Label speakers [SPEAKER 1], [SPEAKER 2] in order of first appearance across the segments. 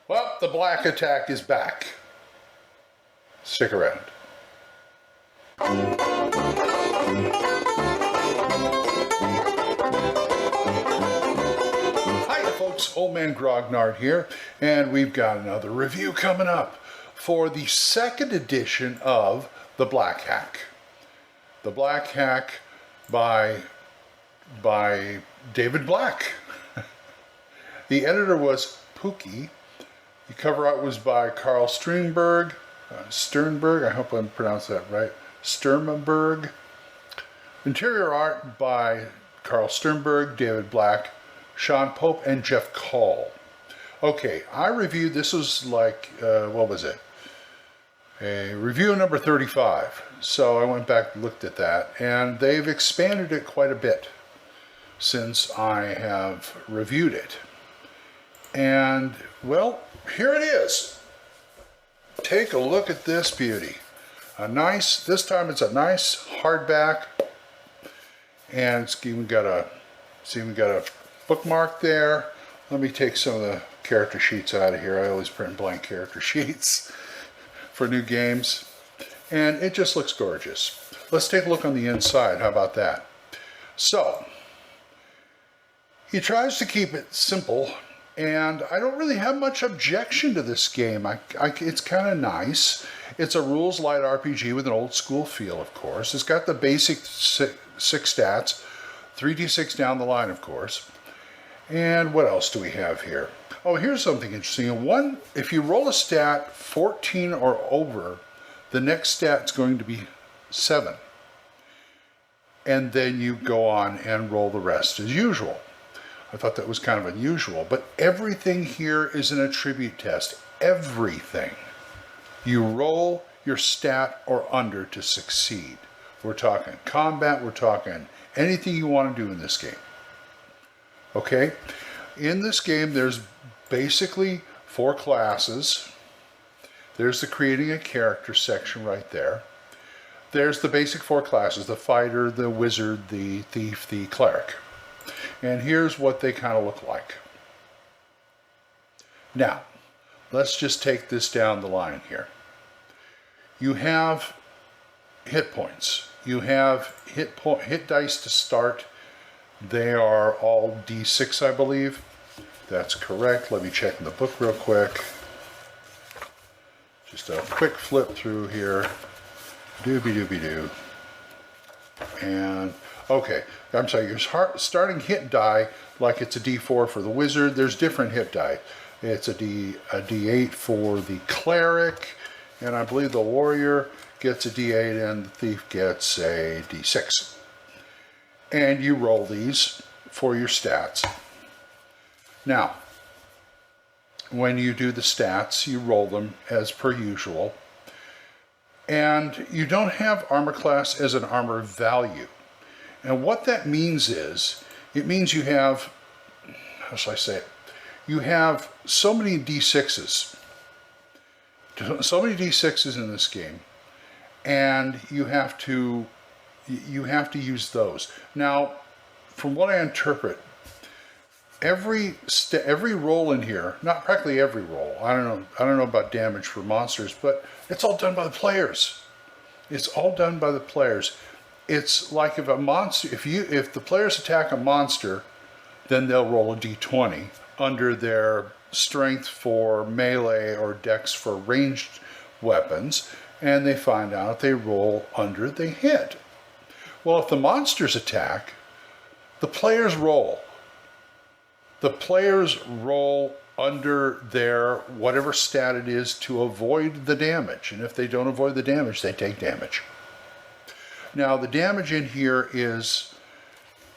[SPEAKER 1] Well, the black attack is back. Stick around. Hi folks, Old Man Grognard here, and we've got another review coming up for the second edition of The Black Hack. The Black Hack by David Black. The editor was Pookie. The cover art was by Carl Sternberg, I hope I pronounced that right, Sternberg. Interior art by Carl Sternberg, David Black, Sean Pope, and Jeff Call. Okay, I reviewed, this was like, what was it? A review number 35. So I went back and looked at that, and they've expanded it quite a bit since I have reviewed it. And, well, here it is. Take a look at this beauty. This time it's a nice hardback. And we got a bookmark there. Let me take some of the character sheets out of here. I always print blank character sheets for new games. And it just looks gorgeous. Let's take a look on the inside. How about that? So, he tries to keep it simple. And I don't really have much objection to this game. It's kind of nice. It's a rules light RPG with an old school feel, of course. It's got the basic six stats, 3d6 down the line, of course. And what else do we have here? Oh, here's something interesting. If you roll a stat 14 or over, the next stat's going to be 7. And then you go on and roll the rest as usual. I thought that was kind of unusual, but everything here is an attribute test. Everything. You roll your stat or under to succeed. We're talking combat, we're talking anything you want to do in this game. Okay? In this game, there's basically 4 classes. There's the creating a character section right there. There's the basic 4 classes, the fighter, the wizard, the thief, the cleric. And here's what they kind of look like. Now, let's just take this down the line here. You have hit points. You have hit dice to start. They are all D6, I believe. That's correct. Let me check in the book real quick. Just a quick flip through here. Doobie-doobie-doo. And okay, I'm sorry, your starting hit die, like it's a D4 for the wizard, there's different hit die. It's a D8 for the cleric, and I believe the warrior gets a D8 and the thief gets a D6. And you roll these for your stats. Now, when you do the stats, you roll them as per usual. And you don't have armor class as an armor value. And what that means is, it means you have, how shall I say it? You have so many D6s. So many D6s in this game. And you have to use those. Now, from what I interpret, every roll in here, not practically every roll, I don't know about damage for monsters, but it's all done by the players. It's all done by the players. It's like if a monster, if the players attack a monster, then they'll roll a d20 under their strength for melee or dex for ranged weapons, and they find out they roll under, they hit. Well, if the monsters attack, the players roll. The players roll under their whatever stat it is to avoid the damage, and if they don't avoid the damage, they take damage. Now, the damage in here is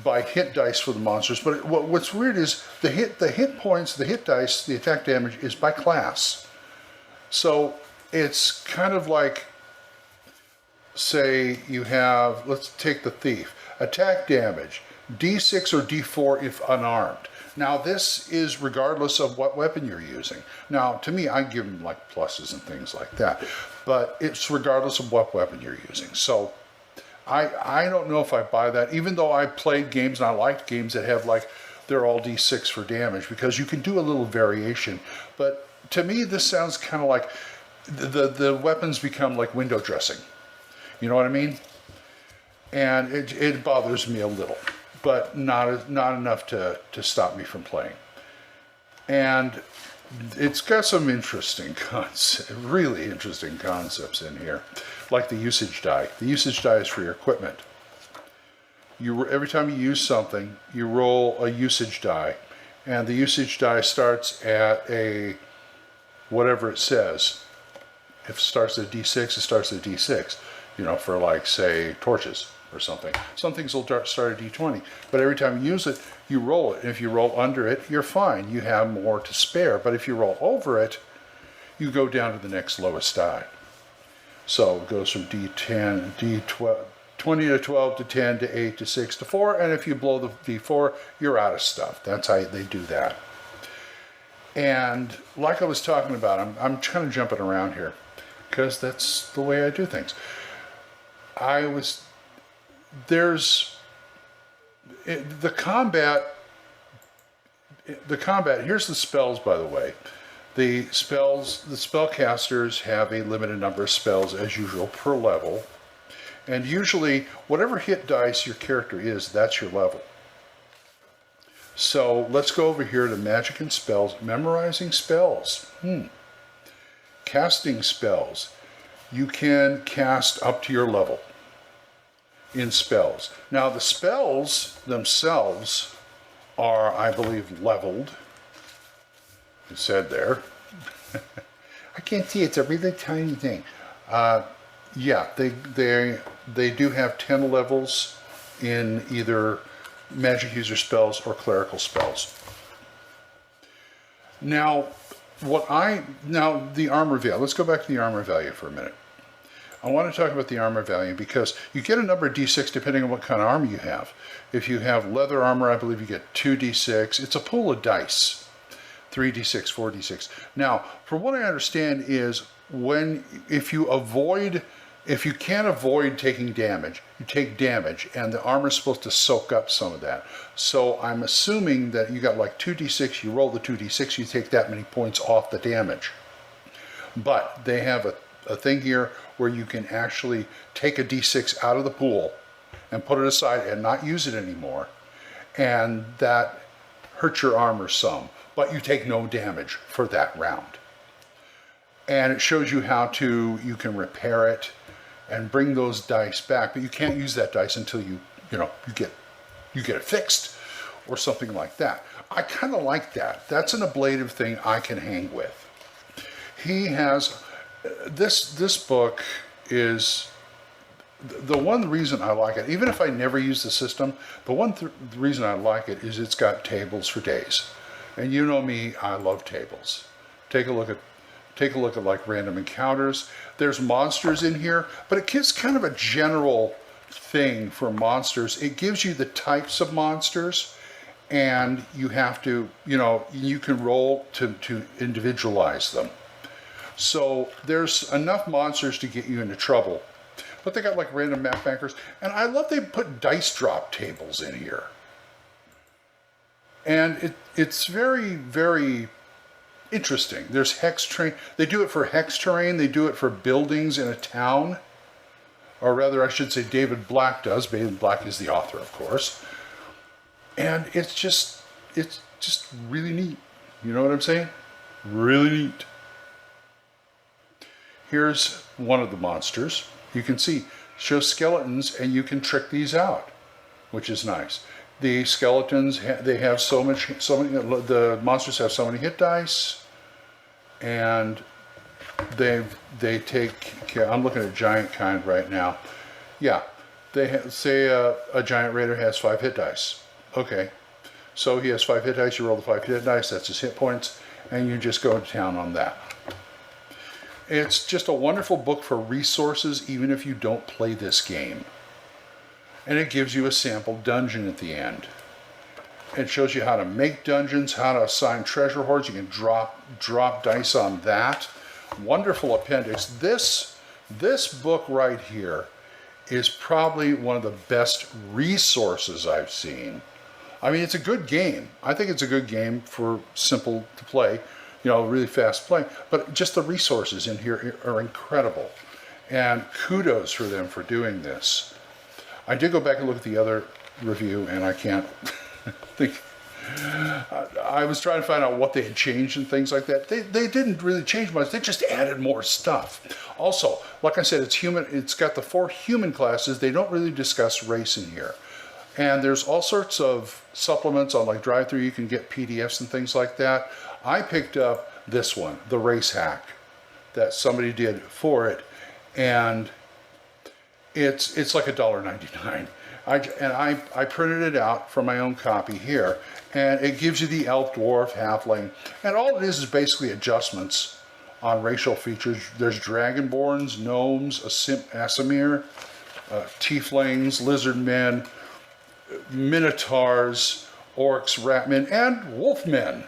[SPEAKER 1] by hit dice for the monsters, but what's weird is the hit points, the hit dice, the attack damage is by class. So it's kind of like, say you have, let's take the thief, attack damage, D6 or D4 if unarmed. Now this is regardless of what weapon you're using. Now to me, I give them like pluses and things like that, but it's regardless of what weapon you're using. So I don't know if I buy that, even though I played games and I liked games that have like they're all D6 for damage, because you can do a little variation. But to me, this sounds kind of like the weapons become like window dressing. You know what I mean? And it bothers me a little, but not enough to stop me from playing. And it's got some interesting really interesting concepts in here, like the usage die. The usage die is for your equipment. Every time you use something, you roll a usage die, and the usage die starts at a whatever it says. If it starts at D6, it starts at D6. You know, for like, say, torches or something. Some things will start at D20, but every time you use it, you roll it. And if you roll under it, you're fine. You have more to spare. But if you roll over it, you go down to the next lowest die. So it goes from D10, D12, 20 to 12 to 10 to 8 to 6 to 4. And if you blow the D4, you're out of stuff. That's how they do that. And like I was talking about, I'm kind of jumping around here because that's the way I do things. The combat, here's the spells, by the way. The spellcasters have a limited number of spells, as usual, per level. And usually, whatever hit dice your character is, that's your level. So let's go over here to magic and spells. Memorizing spells. Casting spells. You can cast up to your level in spells. Now the spells themselves are, I believe, leveled. It said there. I can't see, it's a really tiny thing. Yeah, they do have 10 levels in either magic user spells or clerical spells. Now the armor value. Let's go back to the armor value for a minute. I want to talk about the armor value because you get a number of D6 depending on what kind of armor you have. If you have leather armor, I believe you get 2D6. It's a pool of dice. 3D6, 4D6. Now, from what I understand is if you can't avoid taking damage, you take damage, and the armor is supposed to soak up some of that. So I'm assuming that you got like 2D6, you roll the 2D6, you take that many points off the damage. But they have a thing here where you can actually take a D6 out of the pool and put it aside and not use it anymore. And that hurts your armor some, but you take no damage for that round. And it shows you how you can repair it and bring those dice back, but you can't use that dice until you get it fixed or something like that. I kind of like that. That's an ablative thing I can hang with. He has this book is the one reason I like it, even if I never use the system, the reason I like it is it's got tables for days. And you know me, I love tables. Take a look at like random encounters. There's monsters in here, but it gives kind of a general thing for monsters. It gives you the types of monsters, and you have to, you can roll to individualize them. So there's enough monsters to get you into trouble. But they got like random map bankers, and I love they put dice drop tables in here. And it's very, very interesting. There's hex terrain. They do it for hex terrain. They do it for buildings in a town. Or rather, I should say David Black does. David Black is the author, of course. And it's just really neat. You know what I'm saying? Really neat. Here's one of the monsters. You can see, shows skeletons, and you can trick these out, which is nice. The skeletons, they have so many, the monsters have so many hit dice, and they take care. I'm looking at giant kind right now. Yeah, say a giant raider has 5 hit dice. Okay, so he has 5 hit dice, you roll the 5 hit dice, that's his hit points, and you just go to town on that. It's just a wonderful book for resources, even if you don't play this game. And it gives you a sample dungeon at the end. It shows you how to make dungeons, how to assign treasure hoards. You can drop dice on that. Wonderful appendix. This book right here is probably one of the best resources I've seen I mean, it's a good game. I think it's a good game for simple to play, really fast play. But just the resources in here are incredible. And kudos for them for doing this. I did go back and look at the other review, and I can't think. I was trying to find out what they had changed and things like that. They didn't really change much. They just added more stuff. Also, like I said, it's human. It's got the 4 human classes. They don't really discuss race in here. And there's all sorts of supplements on like drive-thru. You can get PDFs and things like that. I picked up this one, the race hack, that somebody did for it, and it's like $1.99. I printed it out for my own copy here, and it gives you the elf, dwarf, halfling, and all it is basically adjustments on racial features. There's dragonborns, gnomes, Asimir, tieflings, lizardmen, minotaurs, orcs, ratmen, and wolfmen.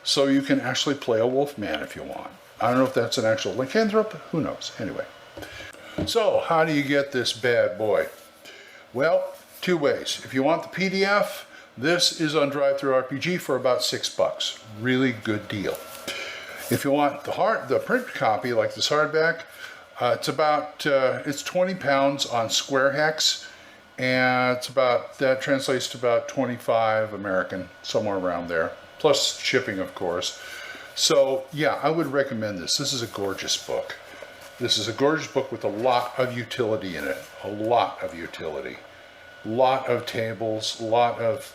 [SPEAKER 1] So you can actually play a wolfman if you want. I don't know if that's an actual lycanthrope, who knows, anyway. So how do you get this bad boy? Well, 2 ways. If you want the PDF, this is on DriveThruRPG for about $6. Really good deal. If you want the print copy, like this hardback, it's 20 pounds on Squarehex, and that translates to about 25 American, somewhere around there, plus shipping, of course. So yeah, I would recommend this. This is a gorgeous book. This is a gorgeous book with a lot of utility in it. A lot of utility. Lot of tables, lot of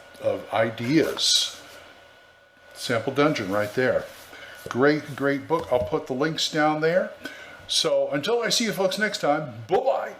[SPEAKER 1] ideas. Sample Dungeon right there. Great, great book. I'll put the links down there. So until I see you folks next time, bye-bye.